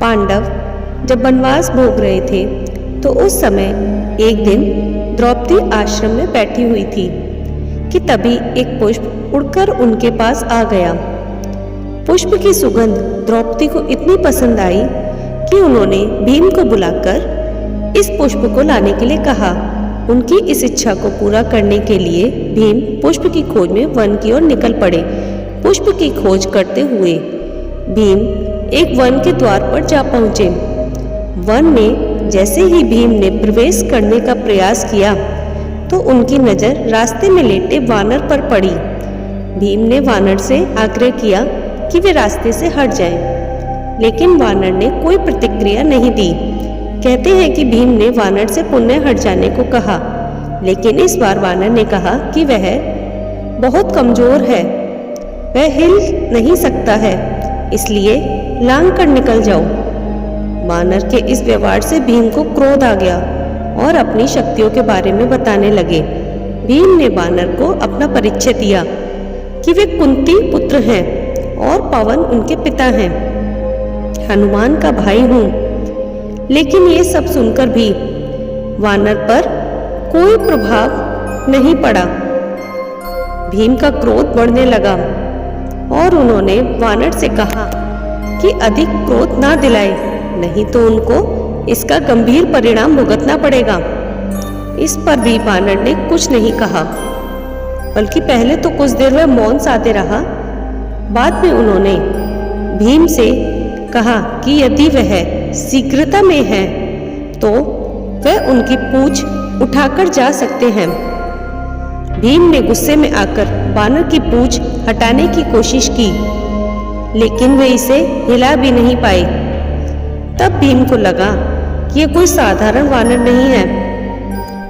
पांडव जब वनवास भोग रहे थे तो उस समय एक दिन द्रौपदी आश्रम में बैठी हुई थी कि तभी एक पुष्प उड़कर उनके पास आ गया। पुष्प की सुगंध द्रौपदी को इतनी पसंद आई कि उन्होंने भीम को बुलाकर इस पुष्प को लाने के लिए कहा। उनकी इस इच्छा को पूरा करने के लिए भीम पुष्प की खोज में वन की ओर निकल पड़े। पुष्प की खोज करते हुए भीम एक वन के द्वार पर जा पहुंचे। वन में जैसे ही भीम ने प्रवेश करने का प्रयास किया तो उनकी नज़र रास्ते में लेटे वानर पर पड़ी। भीम ने वानर से आग्रह किया कि वे रास्ते से हट जाएं, लेकिन वानर ने कोई प्रतिक्रिया नहीं दी। कहते हैं कि भीम ने वानर से पुनः हट जाने को कहा, लेकिन इस बार वानर ने कहा कि वह बहुत कमजोर है, वह हिल नहीं सकता है, इसलिए लांग कर निकल जाओ। वानर के इस व्यवहार से भीम को क्रोध आ गया और अपनी शक्तियों के बारे में बताने लगे। भीम ने वानर को अपना परिचय दिया कि वे कुंती पुत्र हैं और पवन उनके पिता हैं, हनुमान का भाई हूँ। लेकिन ये सब सुनकर भी वानर पर कोई प्रभाव नहीं पड़ा। भीम का क्रोध बढ़ने लगा और उन्होंने वानर से कहा कि अधिक क्रोध ना दिलाए, नहीं तो उनको इसका गंभीर परिणाम भुगतना पड़ेगा। इस पर भी वानर ने कुछ नहीं कहा, बल्कि पहले तो कुछ देर वह मौन साधे रहा। बाद में उन्होंने भीम से कहा कि यदि वह शीघ्रता में है तो वह उनकी पूंछ उठाकर जा सकते हैं। भीम ने गुस्से में आकर वानर की पूंछ हटाने की कोशिश की, लेकिन वे इसे हिला भी नहीं पाए। तब भीम को लगा कि यह कोई साधारण वानर नहीं है।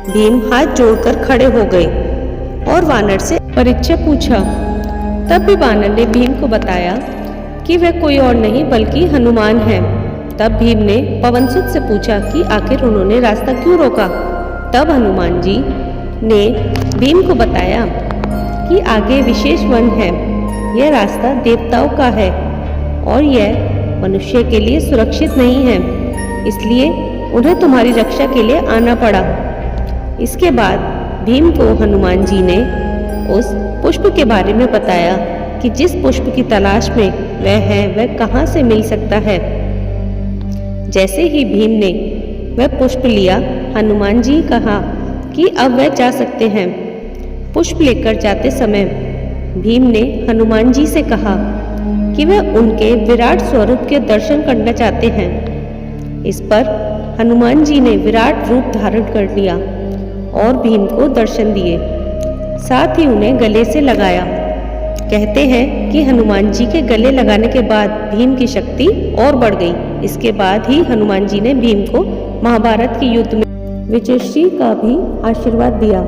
भीम हाथ जोड़कर खड़े हो गए और वानर से परिचय पूछा। तब भी वानर ने भीम को बताया कि वह कोई और नहीं बल्कि हनुमान है। तब भीम ने पवनसुत से पूछा कि आखिर उन्होंने रास्ता क्यों रोका। तब हनुमान जी ने भीम को बताया कि आगे विशेष वन है, यह रास्ता देवताओं का है और यह मनुष्य के लिए सुरक्षित नहीं है, इसलिए उन्हें तुम्हारी रक्षा के लिए आना पड़ा। इसके बाद भीम को हनुमान जी ने उस पुष्प के बारे में बताया कि जिस पुष्प की तलाश में वह है वह कहाँ से मिल सकता है। जैसे ही भीम ने वह पुष्प लिया, हनुमान जी कहा कि अब वह जा सकते हैं। पुष्प लेकर जाते समय भीम ने हनुमान जी से कहा कि वह उनके विराट स्वरूप के दर्शन करना चाहते हैं। इस पर हनुमान जी ने विराट रूप धारण कर लिया और भीम को दर्शन दिए, साथ ही उन्हें गले से लगाया। कहते हैं कि हनुमान जी के गले लगाने के बाद भीम की शक्ति और बढ़ गई। इसके बाद ही हनुमान जी ने भीम को महाभारत के युद्ध में विजयश्री का भी आशीर्वाद दिया।